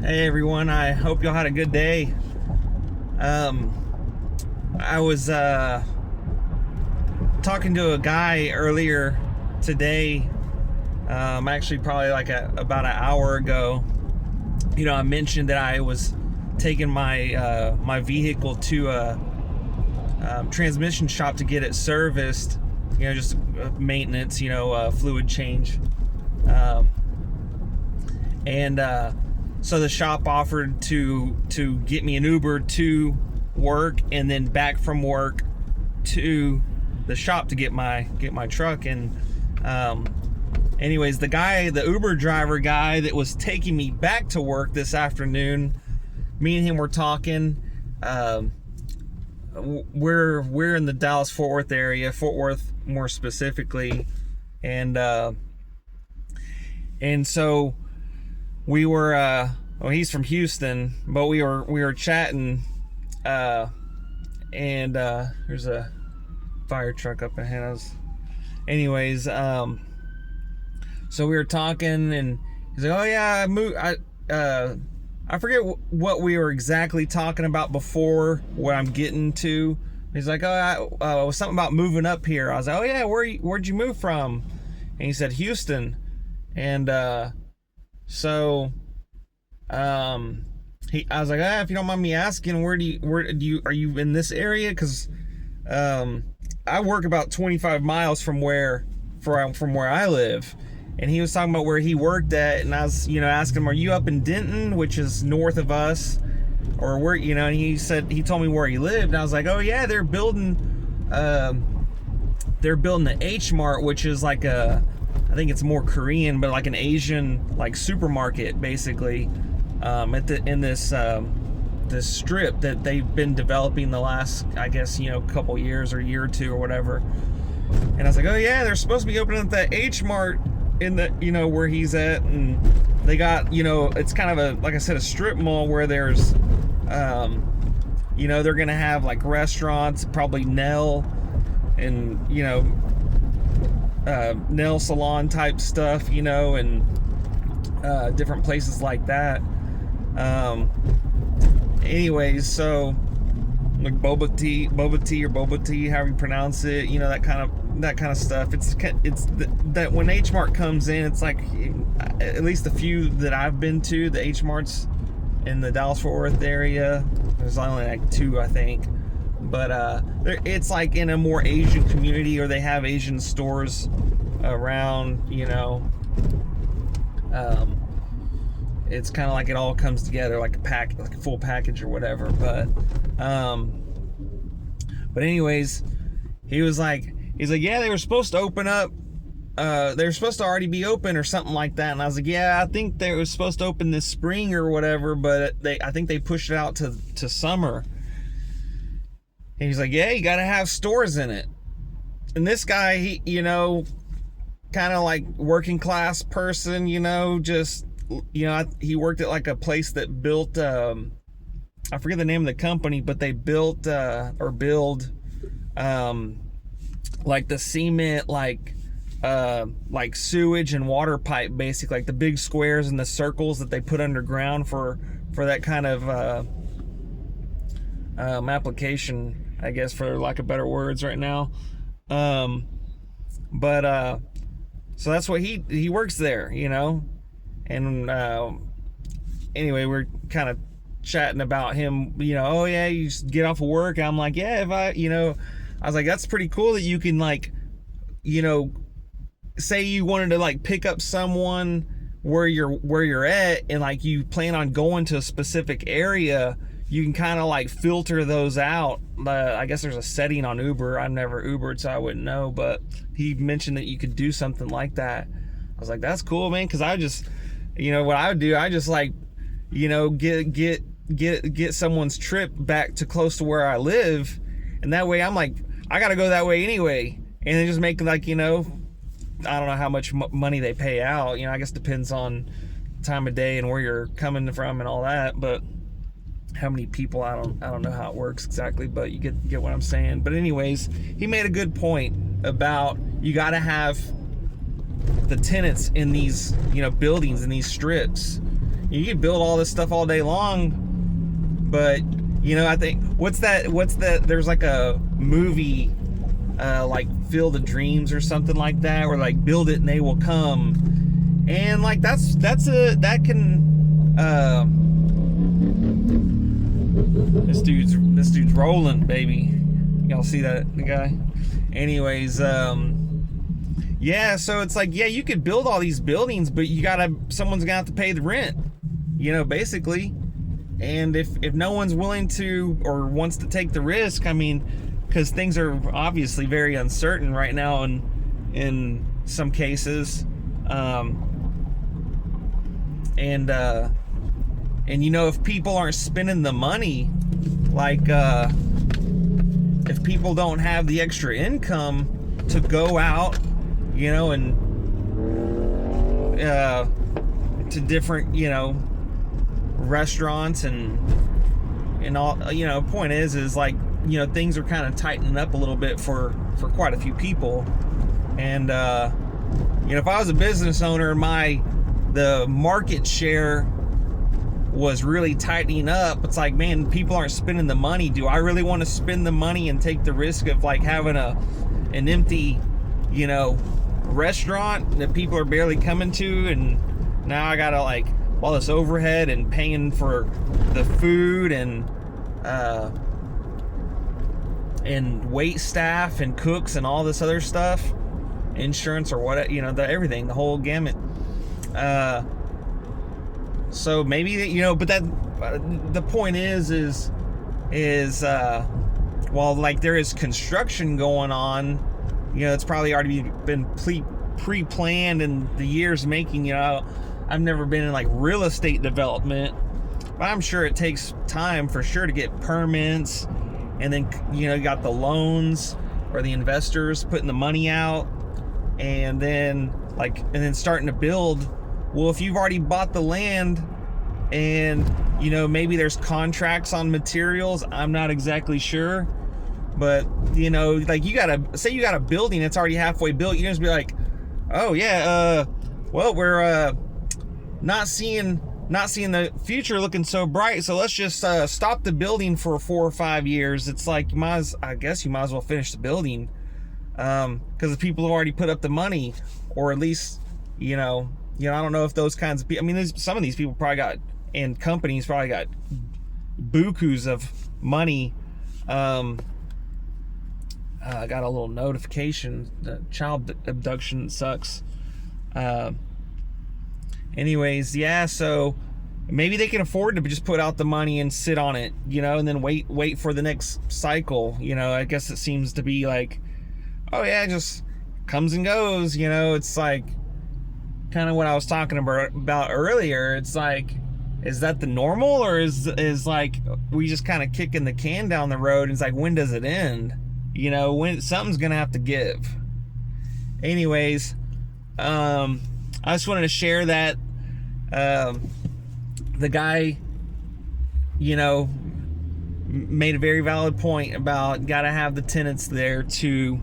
Hey everyone, I hope y'all had a good day. I was talking to a guy earlier today, actually probably like about an hour ago. I mentioned that I was taking my my vehicle to a transmission shop to get it serviced, just maintenance, fluid change. So the shop offered to get me an Uber to work and then back from work to the shop to get my truck. And anyways, the Uber driver guy that was taking me back to work this afternoon, me and him were talking. We're in the Dallas-Fort Worth area, Fort Worth more specifically, and so we were he's from Houston, but we were chatting, and there's a fire truck up ahead of us. Anyways, so we were talking, and he's like, "Oh yeah, I forget what we were exactly talking about before what I'm getting to." He's like, "Oh, it was something about moving up here." I was like, "Oh yeah, where'd you move from?" And he said, "Houston." And so I was like, if you don't mind me asking, are you in this area? Because I work about 25 miles from where I live. And he was talking about where he worked at, and I was, asking him, "Are you up in Denton, which is north of us, or where?" And he told me where he lived, and I was like, "Oh yeah, they're building the H-mart, which is like I think it's more Korean, but like an Asian like supermarket basically, in this strip that they've been developing the last, I guess, couple years or year or two or whatever." And I was like, "Oh yeah, they're supposed to be opening up that H-mart in the where he's at," and they got it's kind of like I said, a strip mall where there's they're gonna have like restaurants, probably nail and nail salon type stuff, and different places like that. Anyways, so like boba tea or boba tea, however you pronounce it, that kind of stuff. It's that when H-mart comes in, it's like, at least the few that I've been to, the H-marts in the Dallas-Fort Worth area, there's only like 2, I think, but it's like in a more Asian community, or they have Asian stores around, it's kind of like it all comes together like like a full package or whatever. But anyways, he's like, "Yeah, they were supposed to open up, they were supposed to already be open or something like that." And I was like, "Yeah, I think they were supposed to open this spring or whatever, but I think they pushed it out to summer." And he's like, "Yeah, you got to have stores in it." And this guy, he, kind of like working class person, just, he worked at like a place that built, I forget the name of the company, but they built, or build, like the cement, like sewage and water pipe, basically, like the big squares and the circles that they put underground for that kind of, application, I guess, for lack of better words right now. So that's what he works there, and anyway, we're kind of chatting about him, "Oh yeah, you just get off of work." I'm like, "Yeah, if I was like, that's pretty cool that you can, like, say you wanted to like pick up someone where you're at, and like you plan on going to a specific area, you can kind of like filter those out." I guess there's a setting on Uber. I've never Ubered, so I wouldn't know, but he mentioned that you could do something like that. I was like, "That's cool, man," because I just, what I would do, I just like, get someone's trip back to close to where I live, and that way I'm like, I gotta go that way anyway, and then just make like, I don't know how much money they pay out. I guess depends on time of day and where you're coming from and all that, but how many people, I don't know how it works exactly, but you get what I'm saying. But anyways, he made a good point about you got to have the tenants in these buildings, in these strips, You can build all this stuff all day long, but I think what's that? There's like a movie, like Field of Dreams or something like that, where like build it and they will come, and like that can. This dude's rolling, baby. Y'all see that, the guy? Anyways, yeah, so it's like, yeah, you could build all these buildings, but someone's gonna have to pay the rent, basically. And if no one's willing to or wants to take the risk, I mean, because things are obviously very uncertain right now in some cases, and if people aren't spending the money, like if people don't have the extra income to go out, and to different, restaurants and all, point is like, things are kind of tightening up a little bit for quite a few people. And if I was a business owner, the market share was really tightening up. It's like, man, people aren't spending the money. Do I really want to spend the money and take the risk of like having an empty, restaurant that people are barely coming to, and now I gotta like all this overhead and paying for the food and wait staff and cooks and all this other stuff, insurance or what, everything, the whole gamut. So maybe, but that the point is while like there is construction going on, it's probably already been pre-planned in the years making. I've never been in like real estate development, but I'm sure it takes time for sure to get permits, and then you got the loans or the investors putting the money out, and then starting to build. Well, if you've already bought the land and maybe there's contracts on materials, I'm not exactly sure, but like you got a building that's already halfway built, you just be like, oh yeah, well, we're not seeing the future looking so bright, so let's just stop the building for 4 or 5 years. It's like I guess you might as well finish the building, because the people have already put up the money, or at least I don't know if those kinds of people, I mean, some of these people probably got, and companies probably got bukus of money. I got a little notification that child abduction sucks. Anyways, yeah, so maybe they can afford to just put out the money and sit on it, and then wait for the next cycle. I guess it seems to be like, oh yeah, it just comes and goes. It's like kind of what I was talking about earlier. It's like, is that the normal, or is like we just kind of kicking the can down the road, and it's like, when does it end? When something's gonna have to give. Anyways, I just wanted to share that. The guy, made a very valid point about gotta have the tenants there to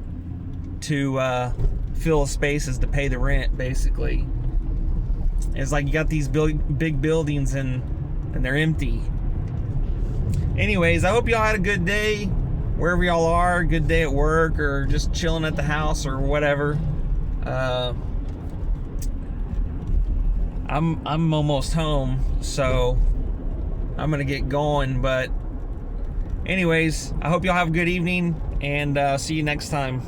fill spaces to pay the rent, basically. It's like you got these big buildings and they're empty. Anyways, I hope y'all had a good day wherever y'all are. Good day at work, or just chilling at the house, or whatever. I'm almost home, so I'm gonna get going. But anyways, I hope y'all have a good evening, and see you next time.